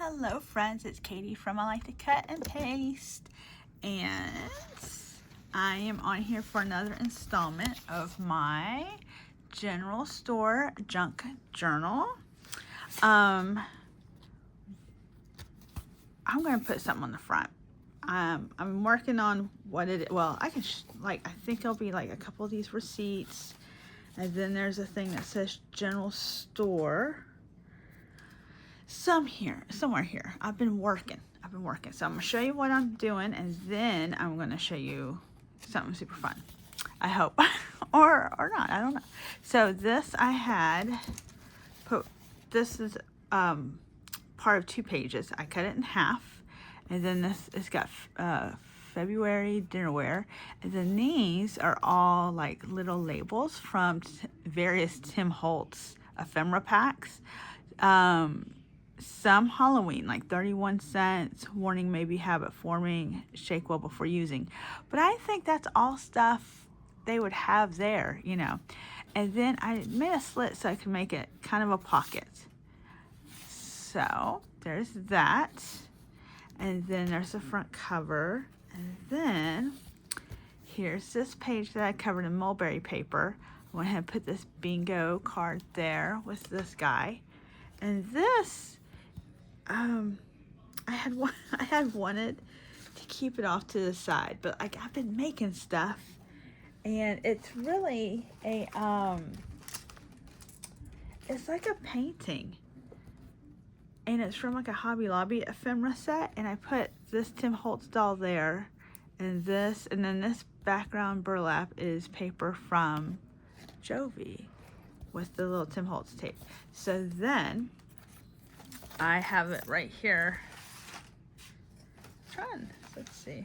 Hello friends, it's Katie from I Like to Cut and Paste, and I am on here for another installment of my General Store Junk Journal. I'm going to put something on the front. I'm working on what it, well, I can, I think it'll be like a couple of these receipts, and then there's a thing that says General Store. Somewhere here. I've been working. So I'm gonna show you what I'm doing, and then I'm gonna show you something super fun. I hope, or not. I don't know. So this I had put. This is part of 2 pages. I cut it in half, and then this it's got February dinnerware, and then these are all like little labels from various Tim Holtz ephemera packs. Some Halloween, like 31 cents, warning may be habit forming, shake well before using. But I think that's all stuff they would have there, you know. And then I made a slit so I could make it kind of a pocket. So there's that. And then there's the front cover. And then here's this page that I covered in mulberry paper. I went ahead and put this bingo card there with this guy. And this, I had wanted to keep it off to the side, but like I've been making stuff, and it's really a it's like a painting, and it's from like a Hobby Lobby ephemera set, and I put this Tim Holtz doll there, and this, and then this background burlap is paper from Jovi with the little Tim Holtz tape. So then I have it right here. Let's see.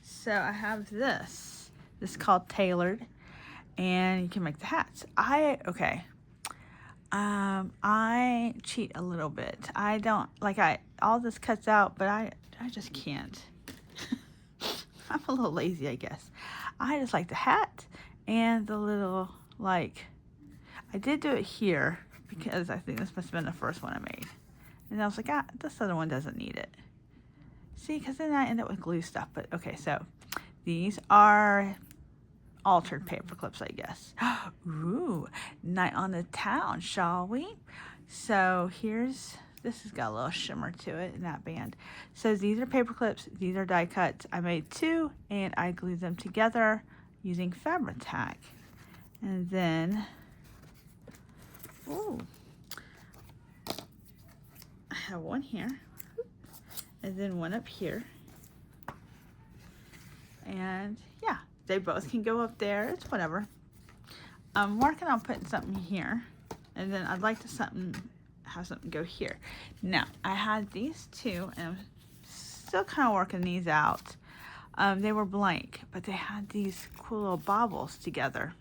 So I have this. This is called Tailored, and you can make the hats. I cheat a little bit. I don't like all this cuts out, but I just can't. I'm a little lazy, I guess. I just like the hat and the little, like, I did do it here because I think this must have been the first one I made. And I was like, this other one doesn't need it. See, because then I end up with glue stuff. But okay, so these are altered paper clips, I guess. Ooh, night on the town, shall we? So this has got a little shimmer to it in that band. So these are paper clips, these are die cuts. I made 2, and I glued them together using fabric tack. And then, ooh, I have one here, and then one up here. And yeah, they both can go up there. It's whatever. I'm working on putting something here, and then I'd like to have something go here. Now, I had these 2, and I'm still kind of working these out. They were blank, but they had these cool little baubles together.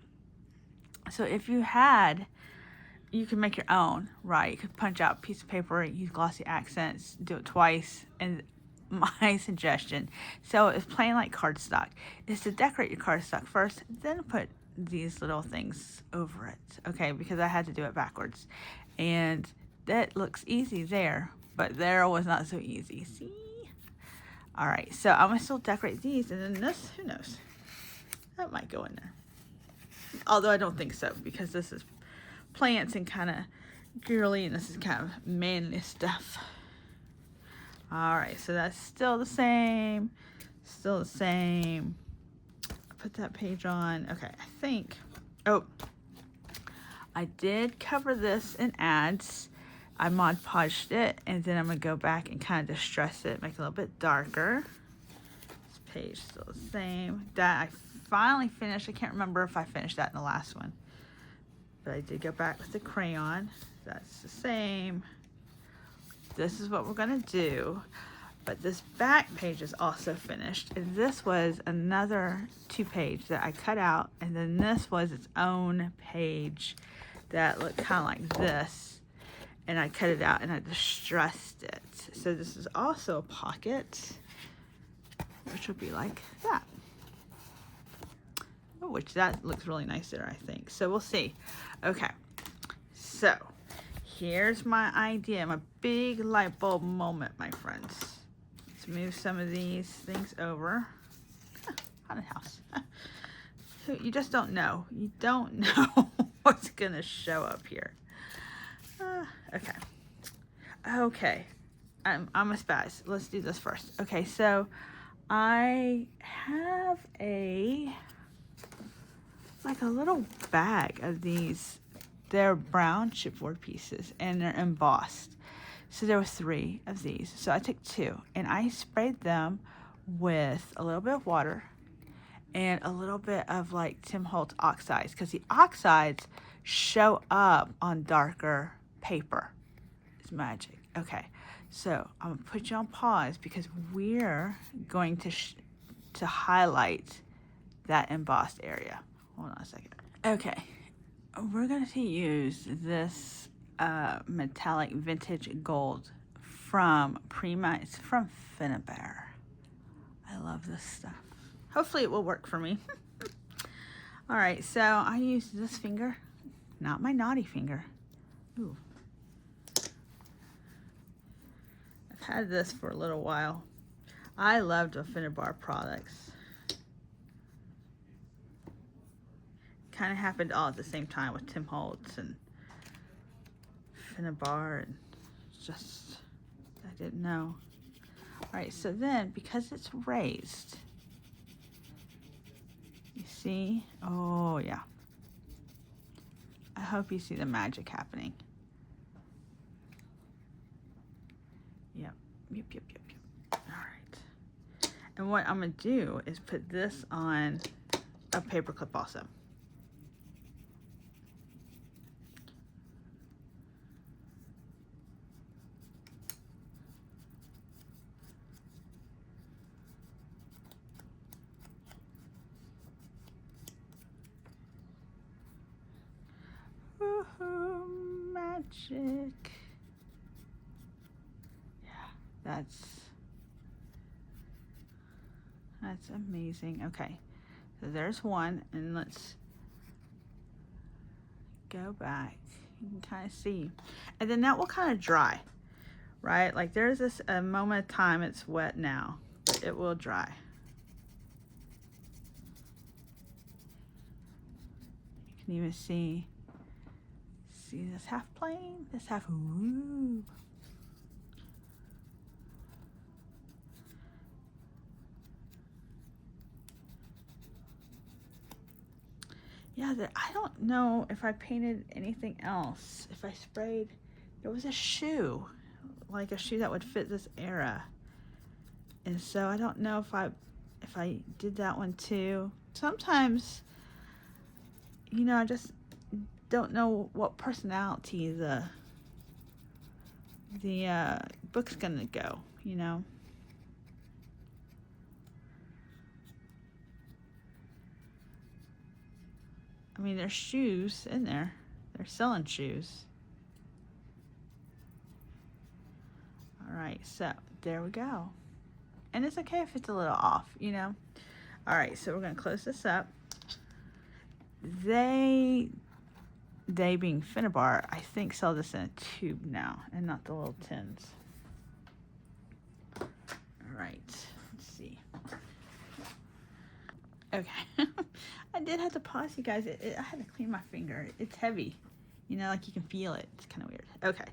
So if you can make your own, right? You could punch out a piece of paper, use glossy accents, do it twice, and my suggestion, so it's plain like cardstock, is to decorate your cardstock first, then put these little things over it, okay? Because I had to do it backwards, and that looks easy there, but there was not so easy. See? All right, so I'm gonna still decorate these, and then this, who knows? That might go in there. Although I don't think so, because this is plants and kind of girly, and this is kind of manly stuff. All right, so that's still the same. Put that page on. Okay, I think, I did cover this in ads. I Mod Podged it, and then I'm gonna go back and kind of distress it, make it a little bit darker. This page still the same. That I finally finished. I can't remember if I finished that in the last one, but I did go back with the crayon. That's the same. This is what we're gonna do, but this back page is also finished, and this was another 2-page that I cut out, and then this was its own page that looked kind of like this, and I cut it out and I distressed it. So this is also a pocket, which would be like that. Which that looks really nice there, I think. So we'll see. Okay, so here's my idea, my big light bulb moment, my friends. Let's move some of these things over. Haunted house. You just don't know. You don't know what's gonna show up here. Okay. Okay. I'm a spaz. Let's do this first. Okay, so I have like a little bag of these. They're brown chipboard pieces and they're embossed. So there were 3 of these. So I took 2 and I sprayed them with a little bit of water and a little bit of like Tim Holtz oxides, because the oxides show up on darker paper. It's magic. Okay, so I'm gonna put you on pause because we're going to highlight that embossed area. Hold on a second. Okay, we're going to use this metallic vintage gold from Prima. It's from Finnabair. I love this stuff. Hopefully it will work for me. All right, so I used this finger, not my naughty finger. Ooh. I've had this for a little while. I loved the Finnabair products. Kind of happened all at the same time with Tim Holtz and Finnabair, and just, I didn't know. All right, so then because it's raised, you see, oh yeah. I hope you see the magic happening. Yep. All right. And what I'm gonna do is put this on a paper clip also. Woohoo, magic. Yeah, that's amazing. Okay, so there's one, and let's go back. You can kind of see, and then that will kind of dry, right? Like there's this a moment of time, it's wet now, but it will dry. You can even see this half plain, this half, ooh. Yeah, I don't know if I painted anything else. If I sprayed, there was a shoe, like a shoe that would fit this era. And so I don't know if I did that one too. Sometimes, you know, I just don't know what personality the book's gonna go, you know. I mean, there's shoes in there. They're selling shoes. All right, so there we go. And it's okay if it's a little off, you know. All right, so we're gonna close this up. They being Finnabair, I think sell this in a tube now and not the little tins. All right, let's see. Okay, I did have to pause, you guys. I had to clean my finger. It's heavy, you know, like you can feel it. It's kind of weird. Okay,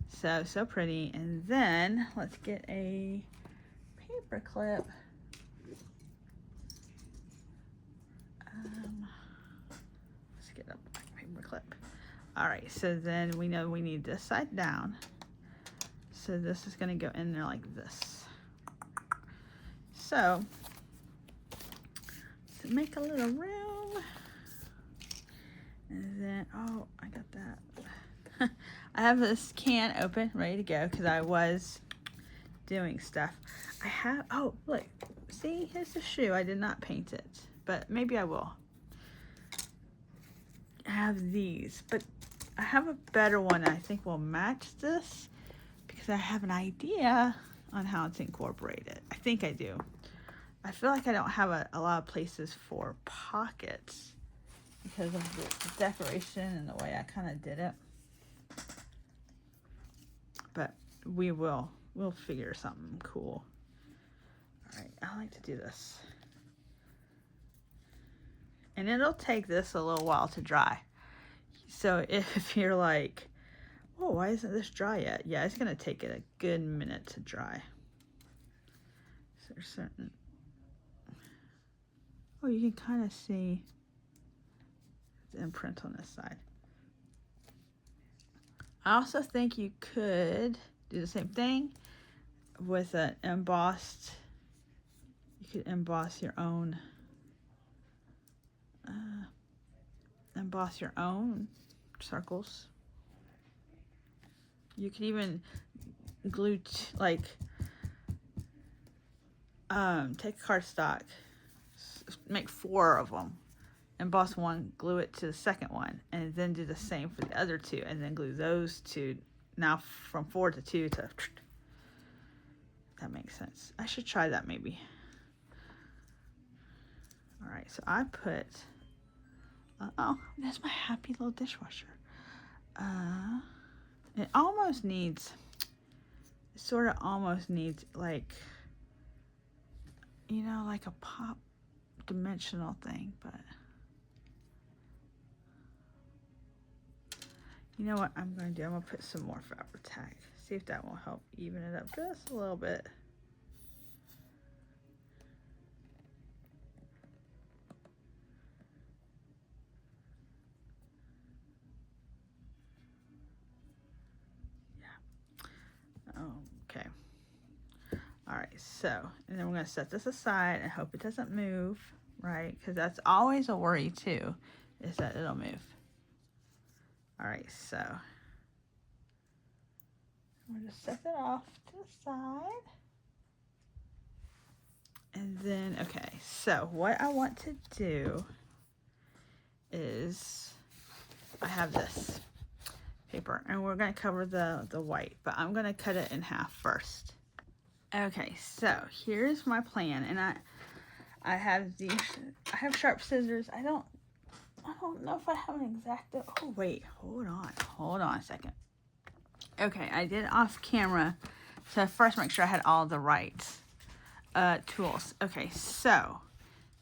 so pretty. And then let's get a paper clip. Let's get a black paper clip. All right, so then we know we need this side down. So this is gonna go in there like this. So to make a little room, and then, oh, I got that. I have this can open, ready to go, because I was doing stuff. I have, oh, look, see, here's the shoe. I did not paint it, but maybe I will. I have these, but I have a better one I think will match this, because I have an idea on how to incorporate it. I think I do. I feel like I don't have a lot of places for pockets because of the decoration and the way I kind of did it. but we'll figure something cool. All right, I like to do this. And it'll take this a little while to dry. So if you're like, oh, why isn't this dry yet? Yeah, it's gonna take it a good minute to dry. So there's certain, oh, you can kind of see the imprint on this side. I also think you could do the same thing with an embossed, you could emboss your own circles. You could even glue take cardstock, make 4 of them, emboss one, glue it to the second one, and then do the same for the other 2, and then glue those 2. Now from 4 to 2 to. That makes sense. I should try that maybe. All right, so I put. Oh, that's my happy little dishwasher. It almost needs. It sort of almost needs like. You know, like a pop dimensional thing, but. You know what I'm going to do? I'm going to put some more fabric tack. See if that will help even it up just a little bit. Yeah. Okay. All right, so, and then we're going to set this aside and hope it doesn't move, right? Because that's always a worry too, is that it'll move. All right, so we'll just set that off to the side. And then, okay, so what I want to do is, I have this paper and we're going to cover the white, but I'm going to cut it in half first. Okay, so here's my plan, and I have these. I have sharp scissors. I don't know if I have an X-Acto. Oh wait, hold on a second. Okay, I did it off camera, so first make sure I had all the right tools. Okay, so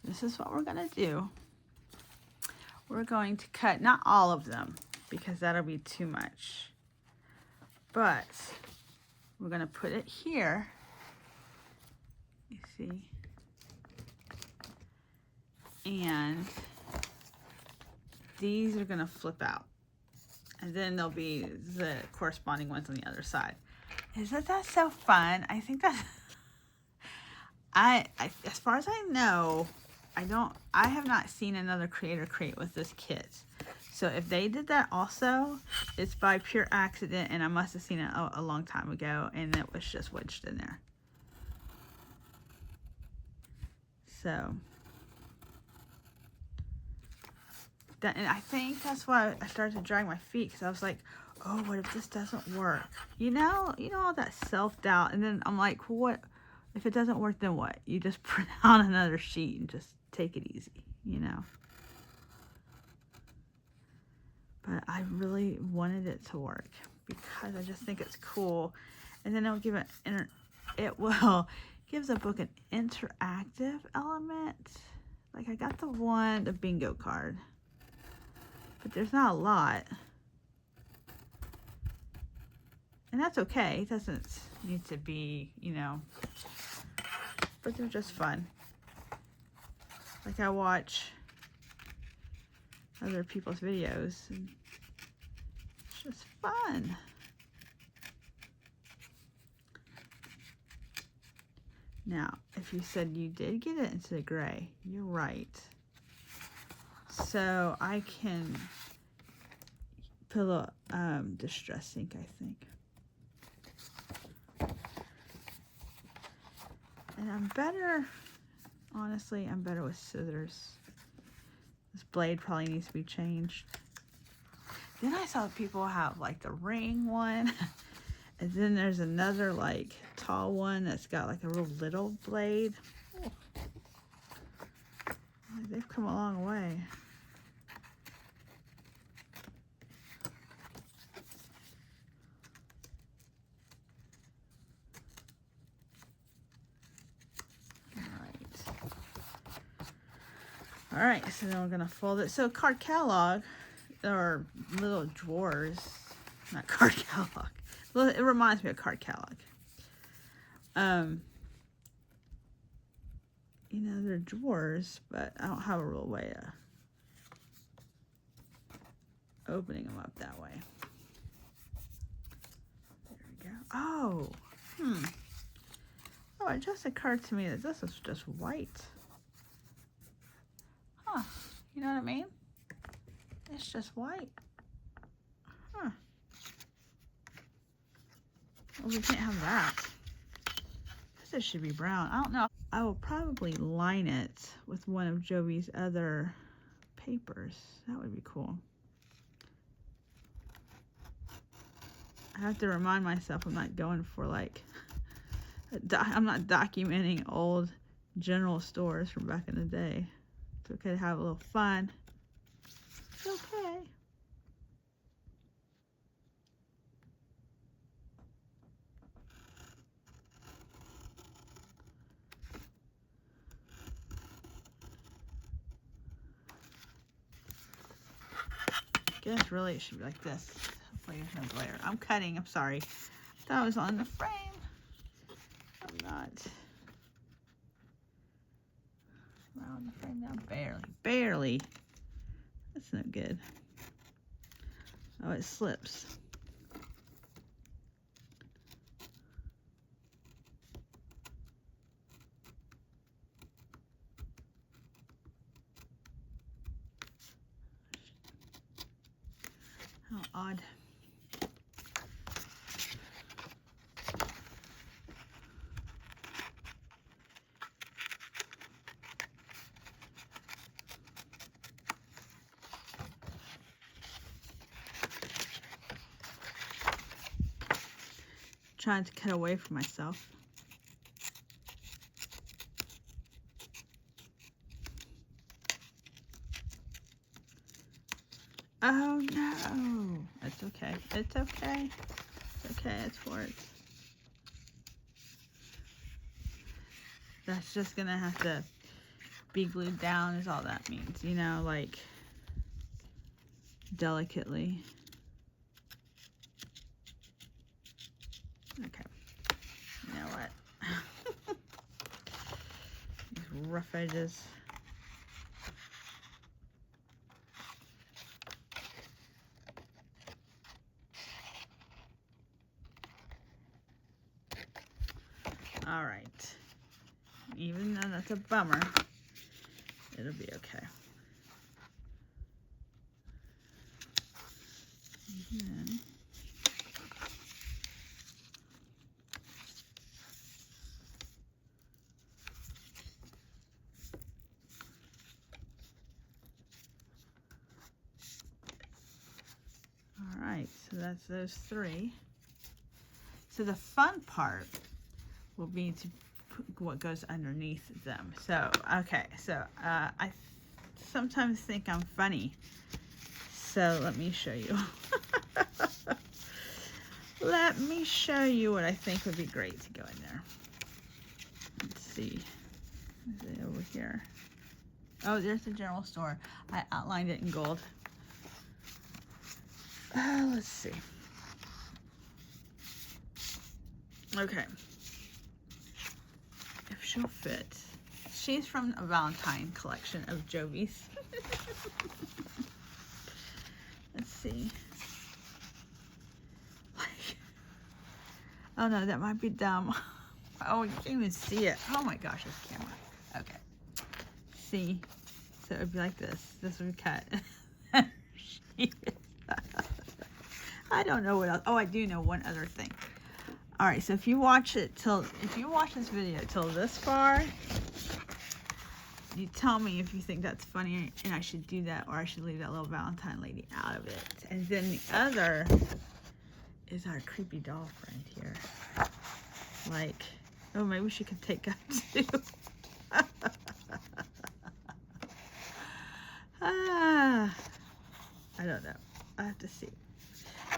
this is what we're gonna do. We're going to cut not all of them because that'll be too much, but we're gonna put it here. You see, and these are gonna flip out, and then there'll be the corresponding ones on the other side. Isn't that so fun? I think that's I as far as I know, I have not seen another creator create with this kit. So if they did that also, it's by pure accident, and I must have seen it a long time ago, and it was just wedged in there. So, and I think that's why I started to drag my feet, because I was like, oh, what if this doesn't work? You know all that self-doubt, and then I'm like, what if it doesn't work, then what? You just print out another sheet and just take it easy, you know? But I really wanted it to work because I just think it's cool, and then it'll give gives the book an interactive element. Like I got the bingo card, but there's not a lot, and that's okay. It doesn't need to be, but they're just fun. Like I watch other people's videos, and it's just fun. Now, if you said you did get it into the gray, you're right. So I can put a little distress ink, I think. And honestly, I'm better with scissors. This blade probably needs to be changed. Then I saw people have like the ring one. And then there's another like tall one that's got like a real little blade. Oh. They've come a long way. All right, so then we're gonna fold it. So card catalog, or little drawers, not card catalog. Well, it reminds me of card catalog. You know, they're drawers, but I don't have a real way of opening them up that way. There we go. Oh, Oh, it just occurred to me that this is just white. Huh, you know what I mean? It's just white. Huh. Well, we can't have that. This should be brown. I don't know. I will probably line it with one of Jovi's other papers. That would be cool. I have to remind myself I'm not going for like, I'm not documenting old general stores from back in the day. It's okay to have a little fun. It's okay. I guess really it should be like this. Hopefully there's no glare. I'm cutting, I'm sorry. I thought I was on the frame. I'm not. Am I on the frame now? Barely. That's no good. Oh, it slips. How odd. Trying to cut away from myself. Oh no! It's okay. It's okay. It's okay. It's for it. That's just gonna have to be glued down is all that means, you know, like delicately. Okay. You know what? These rough edges. All right. Even though that's a bummer, it'll be okay. And then all right, so that's those three. So the fun part will be to put what goes underneath them. So, okay, so I sometimes think I'm funny. So let me show you. Let me show you what I think would be great to go in there. Let's see. Is it over here? Oh, there's the general store. I outlined it in gold. Let's see. Okay. If she'll fit. She's from a Valentine collection of Jovi's. Let's see. Oh no, that might be dumb. Oh, you can't even see it. Oh my gosh, this camera. Okay. See? So it would be like this. This would be cut. I don't know what else. Oh, I do know one other thing. All right, so if you watch this video till this far, you tell me if you think that's funny and I should do that, or I should leave that little Valentine lady out of it. And then the other is our creepy doll friend here. Like, oh, maybe she could take up too. I don't know. I have to see.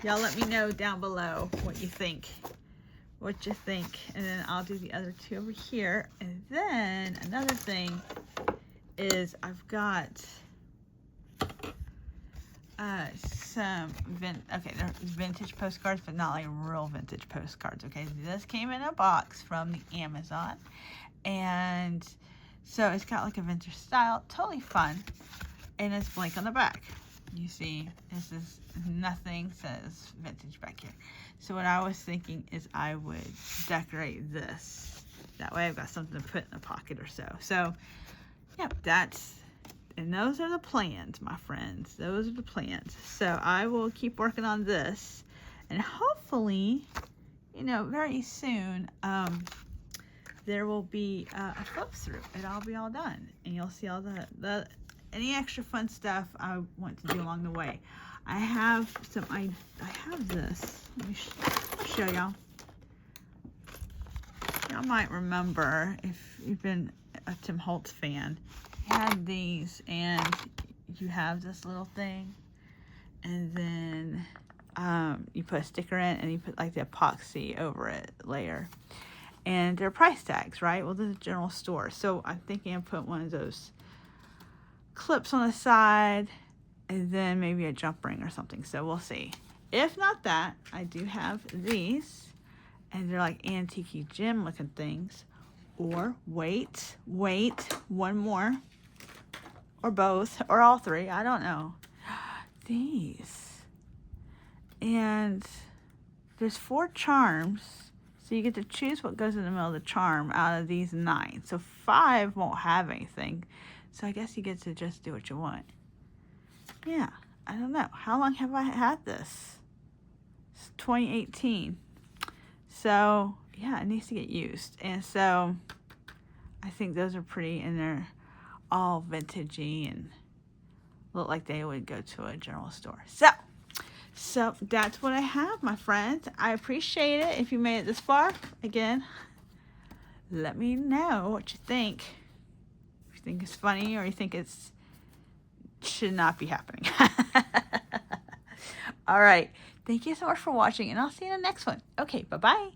Y'all let me know down below what you think. And then I'll do the other two over here. And then another thing is I've got some they're vintage postcards, but not like real vintage postcards. Okay, this came in a box from the Amazon, and so it's got like a vintage style, totally fun, and it's blank on the back. You see, this is nothing says vintage back here. So what I was thinking is I would decorate this. That way I've got something to put in a pocket or so. So, yeah, and those are the plans, my friends. Those are the plans. So I will keep working on this, and hopefully, you know, very soon, there will be a flip through. It'll be all done, and you'll see all the any extra fun stuff I want to do along the way. I have this. Let me show y'all. Y'all might remember, if you've been a Tim Holtz fan, he had these, and you have this little thing, and then you put a sticker in, and you put like the epoxy over it layer. And they're price tags, right? Well, this is General Store. So I'm thinking of putting one of those clips on the side, and then maybe a jump ring or something. So we'll see. If not that, I do have these, and they're like antique gem looking things. Or wait, one more, or both, or all three. I don't know. These, and there's 4 charms. So you get to choose what goes in the middle of the charm out of these 9. So 5 won't have anything. So I guess you get to just do what you want. Yeah, I don't know. How long have I had this? It's 2018. So, yeah, it needs to get used. And so I think those are pretty, and they're all vintagey and look like they would go to a general store. So that's what I have, my friends. I appreciate it. If you made it this far, again, let me know what you think. If you think it's funny, or you think it's should not be happening. All right. Thank you so much for watching, and I'll see you in the next one. Okay, bye-bye.